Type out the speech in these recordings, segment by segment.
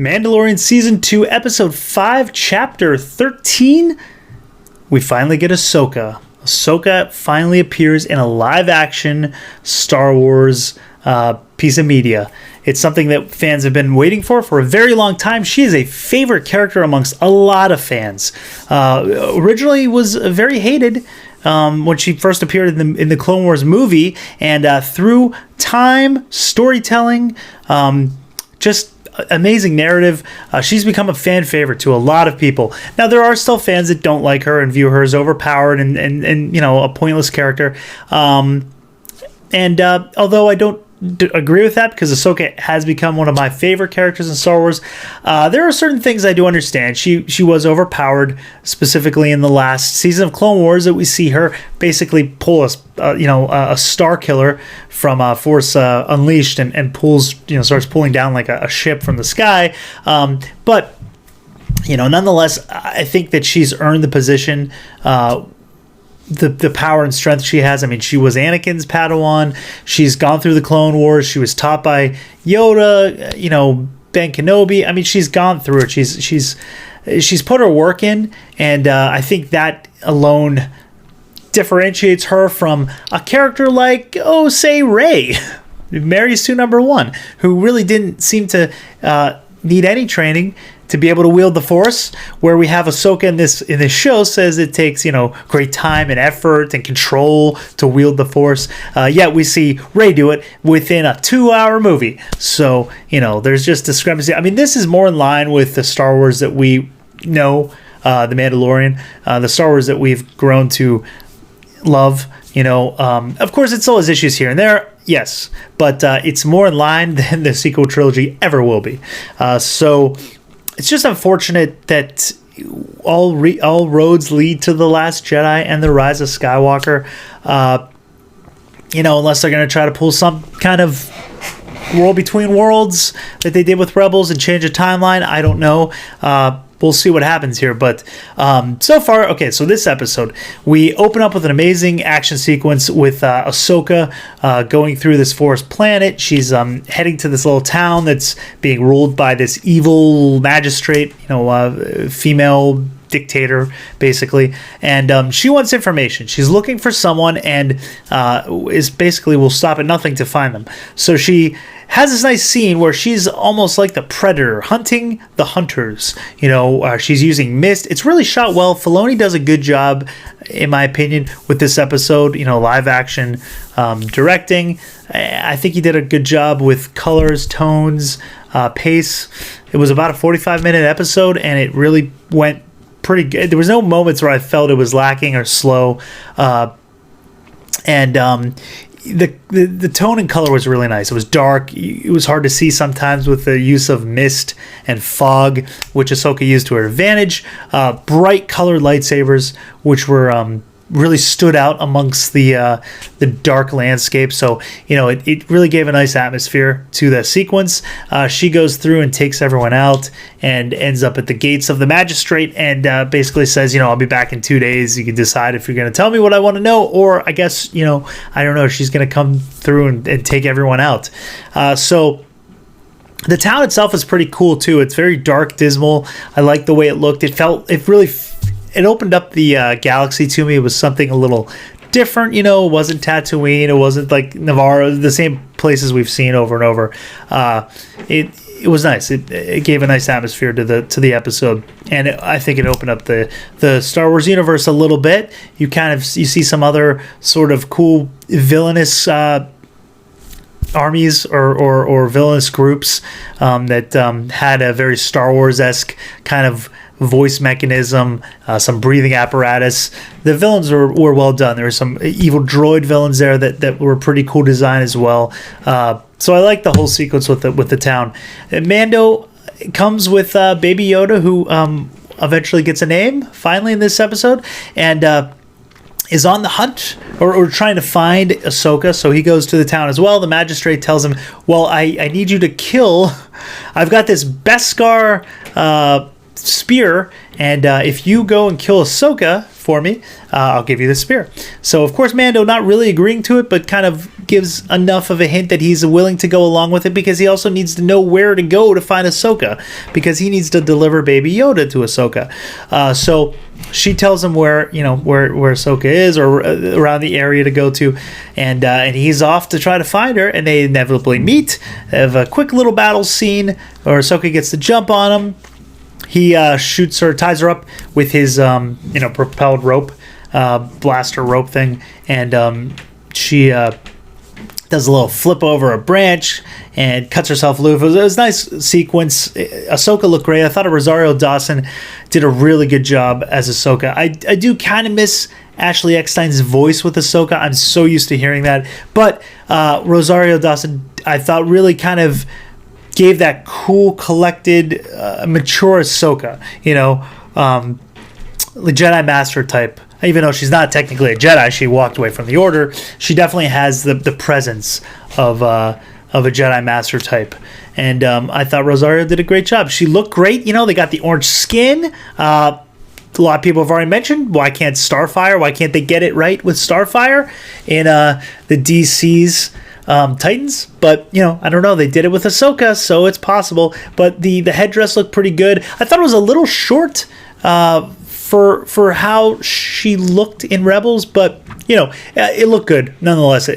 Mandalorian Season 2, Episode 5, Chapter 13. We finally get Ahsoka. Ahsoka finally appears in a live-action Star Wars piece of media. It's something that fans have been waiting for a very long time. She is a favorite character amongst a lot of fans. Originally was very hated when she first appeared in the Clone Wars movie, and through time, storytelling, just amazing narrative, she's become a fan favorite to a lot of people. Now, there are still fans that don't like her and view her as overpowered and a pointless character. Although I don't agree with that, because Ahsoka has become one of my favorite characters in Star Wars, there are certain things I do understand. She was overpowered, specifically in the last season of Clone Wars, that we see her basically pull a Star Killer from Force Unleashed and pulls, starts pulling down like a ship from the sky. But nonetheless, I think that she's earned the position. The power and strength she has. I mean, she was Anakin's Padawan. She's gone through the Clone Wars. She was taught by Yoda, Ben Kenobi. I mean, she's gone through it. She's put her work in, and I think that alone differentiates her from a character like, say, Rey, Mary Sue #1, who really didn't seem to need any training to be able to wield the Force, where we have Ahsoka in this show says it takes great time and effort and control to wield the Force. Yet we see Rey do it within a 2-hour movie. So there's just discrepancy. I mean, this is more in line with the Star Wars that we know, the Mandalorian, the Star Wars that we've grown to love. Of course, it still has issues here and there. Yes, but it's more in line than the sequel trilogy ever will be. So it's just unfortunate that all roads lead to The Last Jedi and The Rise of Skywalker. Unless they're going to try to pull some kind of World Between Worlds that they did with Rebels and change a timeline. I don't know. We'll see what happens here. But so far, okay, so this episode, we open up with an amazing action sequence with Ahsoka going through this forest planet. She's heading to this little town that's being ruled by this evil magistrate, female dictator, basically. And she wants information. She's looking for someone and will stop at nothing to find them. So she has this nice scene where she's almost like the predator hunting the hunters. She's using mist. It's really shot well. Filoni does a good job, in my opinion, with this episode. Live action directing. I think he did a good job with colors, tones, pace. It was about a 45-minute episode, and it really went pretty good. There was no moments where I felt it was lacking or slow. The tone and color was really nice. It was dark. It was hard to see sometimes with the use of mist and fog, which Ahsoka used to her advantage. Bright colored lightsabers, which were really stood out amongst the dark landscape. So it really gave a nice atmosphere to the sequence. She goes through and takes everyone out and ends up at the gates of the magistrate and basically says, I'll be back in 2 days. You can decide if you're going to tell me what I want to know, or I guess I don't know, she's going to come through and take everyone out. So the town itself is pretty cool too. It's very dark, dismal. I like the way it looked. It opened up the galaxy to me. It was something a little different, It wasn't Tatooine. It wasn't like Navarro. The same places we've seen over and over. It was nice. It gave a nice atmosphere to the episode, and I think it opened up the Star Wars universe a little bit. You see some other sort of cool villainous armies or villainous groups that had a very Star Wars-esque kind of voice mechanism, some breathing apparatus. The villains were well done. There were some evil droid villains there that were pretty cool design as well. So I like the whole sequence with the town. Mando comes with Baby Yoda, who eventually gets a name finally in this episode, and is on the hunt or trying to find Ahsoka. So he goes to the town as well. The magistrate tells him, well, I need you to kill. I've got this Beskar spear, and if you go and kill Ahsoka for me, I'll give you the spear. So of course Mando not really agreeing to it, but kind of gives enough of a hint that he's willing to go along with it, because he also needs to know where to go to find Ahsoka, because he needs to deliver Baby Yoda to Ahsoka. So she tells him where Ahsoka is, or around the area to go to, and he's off to try to find her, and they inevitably meet. They have a quick little battle scene where Ahsoka gets to jump on him. He shoots her, ties her up with his propelled rope, blaster rope thing, and she does a little flip over a branch and cuts herself loose. It was a nice sequence. Ahsoka looked great. I thought Rosario Dawson did a really good job as Ahsoka. I do kind of miss Ashley Eckstein's voice with Ahsoka. I'm so used to hearing that. But Rosario Dawson, I thought, really kind of gave that cool, collected, mature Ahsoka. The Jedi Master type. Even though she's not technically a Jedi, she walked away from the Order. She definitely has the presence of a Jedi Master type. And I thought Rosario did a great job. She looked great. They got the orange skin. A lot of people have already mentioned, why can't Starfire? Why can't they get it right with Starfire in the DC's Titans? But I don't know, they did it with Ahsoka, so it's possible. But the headdress looked pretty good. I thought it was a little short for how she looked in Rebels, but it looked good nonetheless.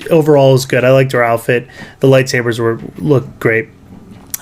Overall it was good. I liked her outfit. The lightsabers looked great.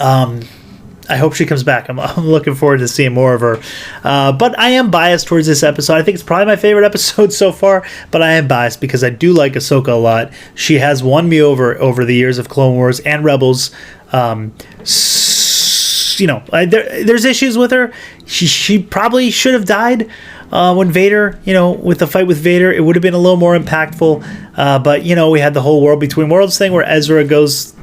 I hope she comes back. I'm looking forward to seeing more of her. But I am biased towards this episode. I think it's probably my favorite episode so far, but I am biased because I do like Ahsoka a lot. She has won me over the years of Clone Wars and Rebels. There's issues with her. She probably should have died when Vader, with the fight with Vader. It would have been a little more impactful. But we had the whole World Between Worlds thing where Ezra goes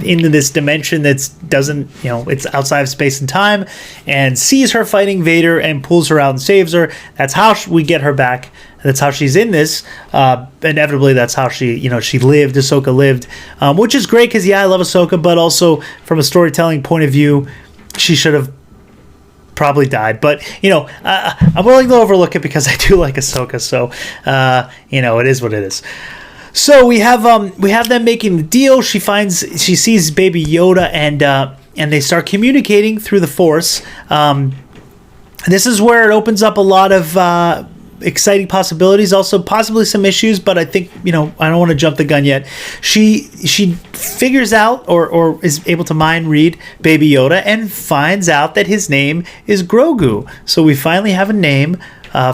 into this dimension that's doesn't, it's outside of space and time, and sees her fighting Vader and pulls her out and saves her. That's how we get her back. That's how she's in this. Inevitably, that's how she lived. Ahsoka lived, which is great because, I love Ahsoka, but also from a storytelling point of view, she should have probably died. But, I'm willing to overlook it because I do like Ahsoka. So, it is what it is. So we have them making the deal. She sees Baby Yoda, and they start communicating through the Force. This is where it opens up a lot of exciting possibilities, also possibly some issues, but I think I don't want to jump the gun yet. She figures out or is able to mind read Baby Yoda and finds out that his name is Grogu. So we finally have a name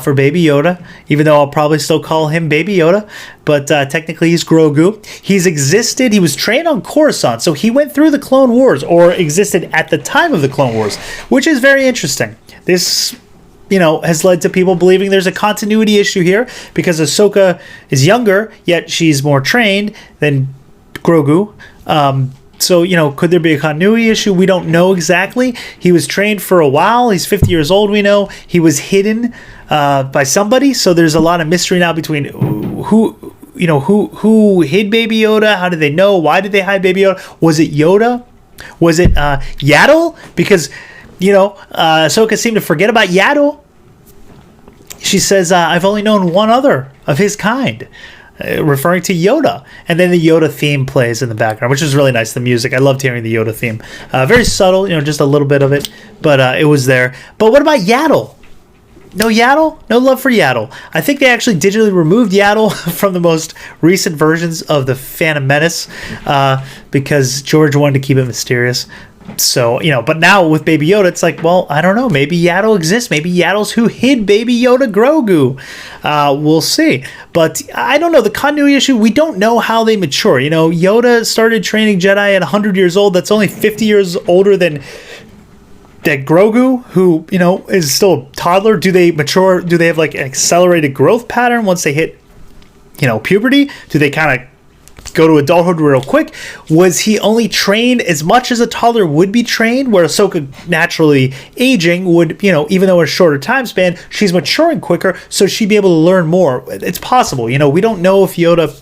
for Baby Yoda, even though I'll probably still call him Baby Yoda, but technically he's Grogu. He was trained on Coruscant, so he went through the Clone Wars, or existed at the time of the Clone Wars, which is very interesting. This has led to people believing there's a continuity issue here, because Ahsoka is younger, yet she's more trained than Grogu. So, could there be a continuity issue? We don't know exactly. He was trained for a while. He's 50 years old, we know. He was hidden by somebody, so there's a lot of mystery now between who hid Baby Yoda. How did they know? Why did they hide Baby Yoda? Was it Yoda? Was it Yaddle? Because, Ahsoka seemed to forget about Yaddle. She says, I've only known one other of his kind, referring to Yoda. And then the Yoda theme plays in the background, which is really nice. The music, I loved hearing the Yoda theme. Very subtle, just a little bit of it, but it was there. But what about Yaddle? No Yaddle? No love for Yaddle. I think they actually digitally removed Yaddle from the most recent versions of the Phantom Menace because George wanted to keep it mysterious. So, but now with Baby Yoda, it's like, well, I don't know. Maybe Yaddle exists. Maybe Yaddle's who hid Baby Yoda Grogu. We'll see. But I don't know. The continuity issue, we don't know how they mature. Yoda started training Jedi at 100 years old. That's only 50 years older than Grogu, who, is still a toddler. Do they mature? Do they have like an accelerated growth pattern once they hit, puberty? Do they kind of go to adulthood real quick? Was he only trained as much as a toddler would be trained, where Ahsoka naturally aging would, even though in a shorter time span, she's maturing quicker, so she'd be able to learn more. It's possible. We don't know if Yoda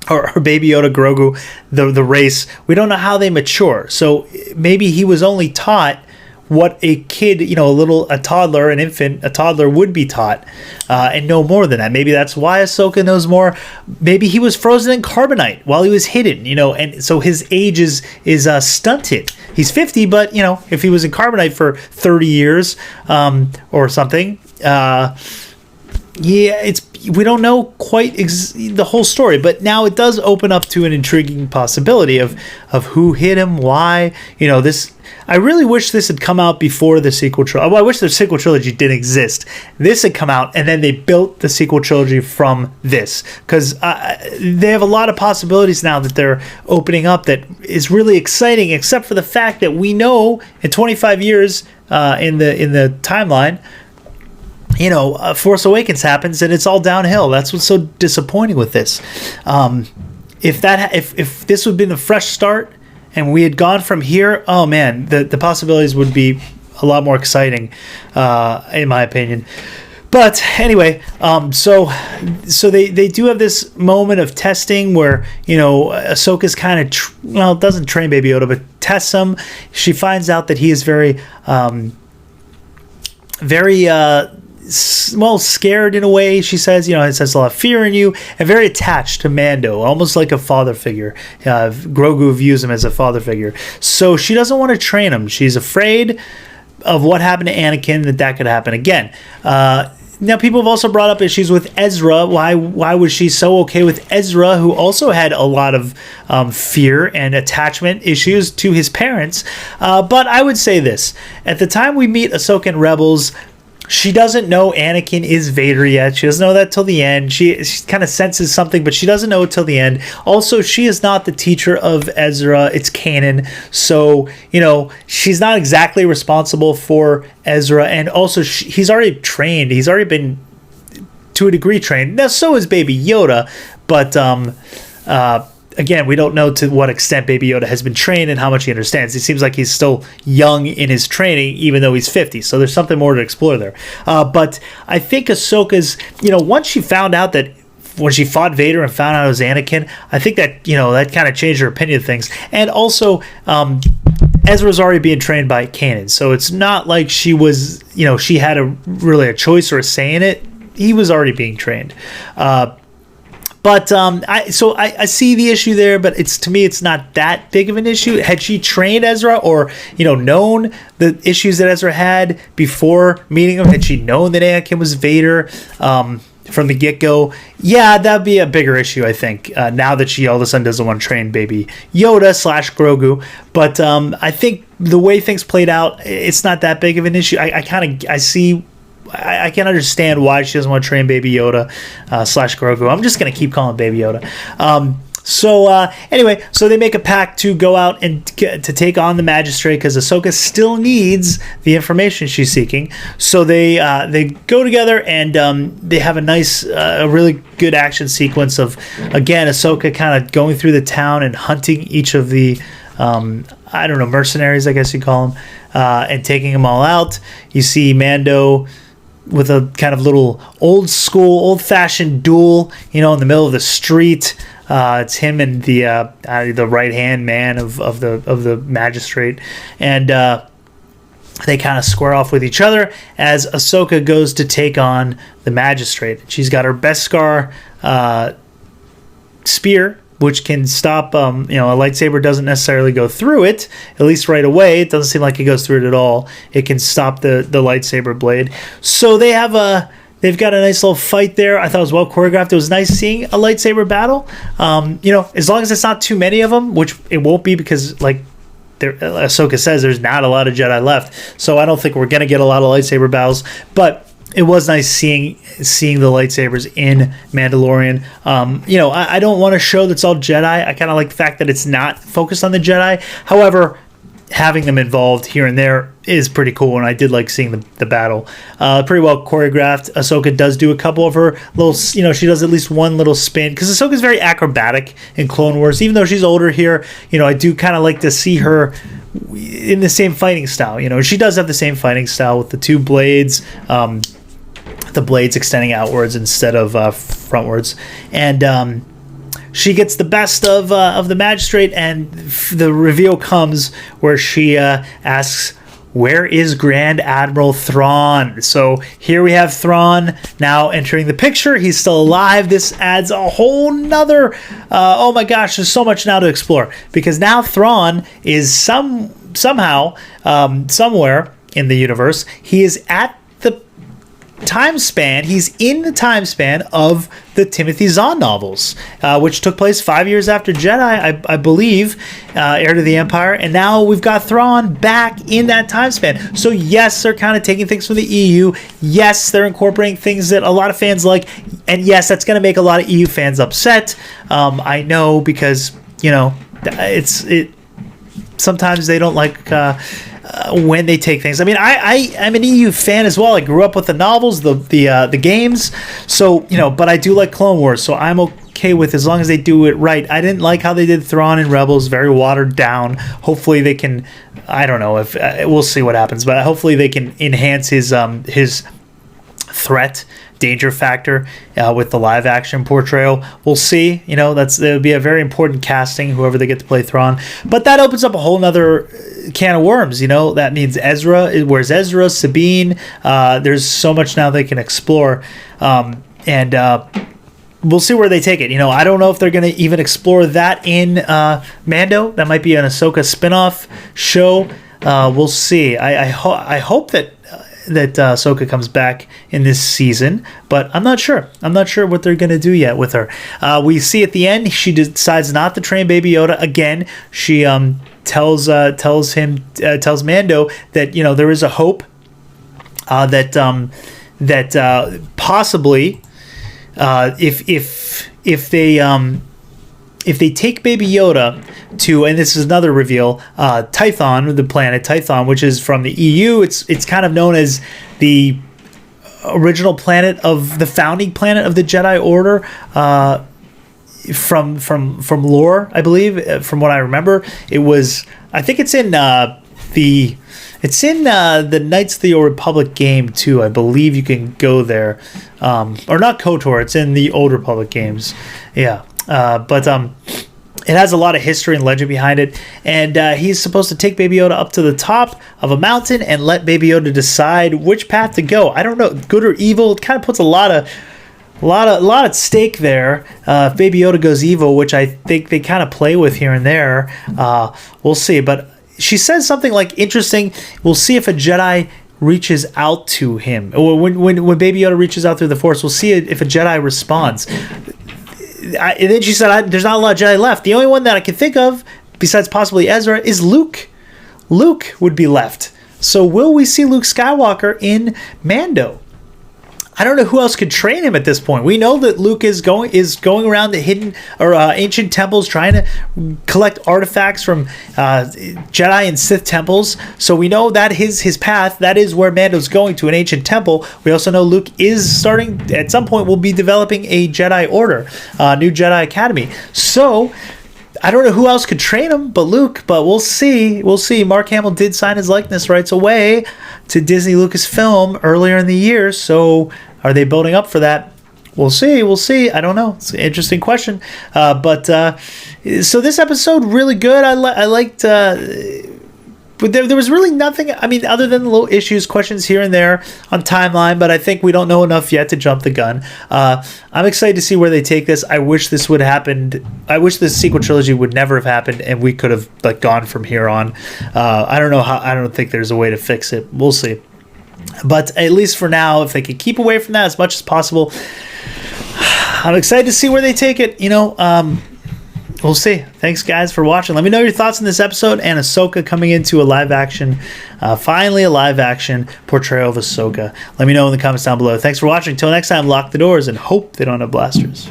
or Baby Yoda, Grogu, the race, we don't know how they mature. So maybe he was only taught what a kid, a toddler, an infant, a toddler would be taught, and know more than that. Maybe that's why Ahsoka knows more. Maybe he was frozen in carbonite while he was hidden, and so his age is stunted. He's 50, but if he was in carbonite for 30 years or something, we don't know quite the whole story, but now it does open up to an intriguing possibility of who hit him, why. This. I really wish this had come out before the sequel trilogy. Well, I wish the sequel trilogy didn't exist. This had come out, and then they built the sequel trilogy from this, because they have a lot of possibilities now that they're opening up that is really exciting. Except for the fact that we know in 25 years in the timeline, Force Awakens happens and it's all downhill. That's what's so disappointing with this. If this would have been the fresh start and we had gone from here, oh man, the possibilities would be a lot more exciting, in my opinion. But anyway, so they do have this moment of testing where Ahsoka's kind of doesn't train Baby Yoda, but tests him. She finds out that he is very scared in a way. She says, it says a lot of fear in you, and very attached to Mando, almost like a father figure. Grogu views him as a father figure. So she doesn't want to train him. She's afraid of what happened to Anakin, that could happen again. Now, people have also brought up issues with Ezra. Why was she so okay with Ezra, who also had a lot of fear and attachment issues to his parents? But I would say this. At the time we meet Ahsoka in Rebels, she doesn't know Anakin is Vader yet. She doesn't know that till the end. She kind of senses something, but she doesn't know it till the end. Also, she is not the teacher of Ezra. It's canon. So, she's not exactly responsible for Ezra. And also, he's already trained. He's already been, to a degree, trained. Now, so is Baby Yoda. But, again, we don't know to what extent Baby Yoda has been trained and how much he understands. It seems like he's still young in his training, even though he's 50. So there's something more to explore there. But I think Ahsoka's, once she found out that when she fought Vader and found out it was Anakin, I think that, that kind of changed her opinion of things. And also, Ezra's already being trained by Kanan. So it's not like she was, she had really a choice or a say in it. He was already being trained. But I see the issue there, but to me it's not that big of an issue. Had she trained Ezra or known the issues that Ezra had before meeting him, had she known that Anakin was Vader from the get-go, yeah, that'd be a bigger issue, I think. Now that she all of a sudden doesn't want to train Baby Yoda / Grogu, but I think the way things played out, it's not that big of an issue. I can understand why she doesn't want to train Baby Yoda / Grogu. I'm just going to keep calling Baby Yoda. Anyway, so they make a pact to go out and to take on the Magistrate because Ahsoka still needs the information she's seeking. So they go together and they have a nice, a really good action sequence of, again, Ahsoka kind of going through the town and hunting each of the mercenaries, I guess you call them, and taking them all out. You see Mando with a kind of little old-fashioned duel, in the middle of the street. It's him and the right-hand man of the Magistrate, and they kind of square off with each other as Ahsoka goes to take on the Magistrate. She's got her Beskar spear, which can stop, a lightsaber doesn't necessarily go through it, at least right away. It doesn't seem like it goes through it at all. It can stop the lightsaber blade. So they've got a nice little fight there. I thought it was well choreographed. It was nice seeing a lightsaber battle. As long as it's not too many of them, which it won't be because, Ahsoka says there's not a lot of Jedi left. So I don't think we're going to get a lot of lightsaber battles. But it was nice seeing the lightsabers in Mandalorian. I don't want a show that's all Jedi. I kind of like the fact that it's not focused on the Jedi. However, having them involved here and there is pretty cool, and I did like seeing the battle. Pretty well choreographed. Ahsoka does do a couple of her little, she does at least one little spin, because Ahsoka's very acrobatic in Clone Wars. Even though she's older here, I do kind of like to see her in the same fighting style. She does have the same fighting style with the two blades, the blades extending outwards instead of frontwards, and she gets the best of the Magistrate, and the reveal comes where she asks where is Grand Admiral Thrawn? So here we have Thrawn now entering the picture. He's still alive. This adds a whole nother, oh my gosh, there's so much now to explore. Because now Thrawn is somehow, somewhere in the universe, he is at the time span, he's in the time span of the Timothy Zahn novels, which took place 5 years after Jedi, I believe, Heir to the Empire, and now we've got Thrawn back in that time span. So yes, they're kind of taking things from the EU. Yes, they're incorporating things that a lot of fans like, and yes, that's going to make a lot of EU fans upset. I know, because sometimes they don't like when they take things. I mean, I'm an EU fan as well. I grew up with the novels, the games, so but I do like Clone Wars, so I'm okay with, as long as they do it right. I didn't like how they did Thrawn in Rebels, very watered down. Hopefully they can, I don't know if we'll see what happens, but hopefully they can enhance his threat, danger factor with the live action portrayal. We'll see. That would be a very important casting, whoever they get to play Thrawn. But that opens up a whole nother can of worms. That means Ezra. Where's Ezra? Sabine? There's so much now they can explore, and we'll see where they take it. I don't know if they're going to even explore that in Mando. That might be an Ahsoka spinoff show. We'll see. I hope that Ahsoka comes back in this season, but I'm not sure. I'm not sure what they're going to do yet with her. We see at the end, she decides not to train Baby Yoda again. She tells Mando that there is a hope that possibly if they take Baby Yoda to, and this is another reveal, Tython, the planet Tython, which is from the EU. It's kind of known as the original planet of the founding planet of the Jedi Order. From lore, I believe, from what I remember, it was. I think it's in the Knights of the Old Republic game too. I believe you can go there, or not KOTOR. It's in the Old Republic games. Yeah. But it has a lot of history and legend behind it, and he's supposed to take Baby Yoda up to the top of a mountain and let Baby Yoda decide which path to go. I don't know, good or evil. It kind of puts a lot at stake there. If Baby Yoda goes evil, which I think they kind of play with here and there, we'll see. But she says something like interesting. We'll see if a Jedi reaches out to him, or when Baby Yoda reaches out through the Force, we'll see if a Jedi responds. And then she said, there's not a lot of Jedi left. The only one that I can think of, besides possibly Ezra, is Luke. Luke would be left. So will we see Luke Skywalker in Mando? I don't know who else could train him at this point. We know that Luke is going around the hidden or ancient temples, trying to collect artifacts from Jedi and Sith temples. So we know that his path. That is where Mando's going, to an ancient temple. We also know Luke is starting, at some point, will be developing a Jedi Order, new Jedi Academy. So I don't know who else could train him but Luke, but we'll see. We'll see. Mark Hamill did sign his likeness rights away to Disney Lucasfilm earlier in the year, so are they building up for that? We'll see. We'll see. I don't know. It's an interesting question. But so this episode, really good. I liked... But there was really nothing, I mean, other than little issues, questions here and there on timeline, but I think we don't know enough yet to jump the gun. I'm excited to see where they take this. I wish this would have happened. I wish this sequel trilogy would never have happened, and we could have gone from here on. I don't know how. I don't think there's a way to fix it. We'll see. But at least for now, if they can keep away from that as much as possible, I'm excited to see where they take it. We'll see. Thanks, guys, for watching. Let me know your thoughts on this episode and Ahsoka coming into a live-action, finally a live-action portrayal of Ahsoka. Let me know in the comments down below. Thanks for watching. Until next time, lock the doors and hope they don't have blasters.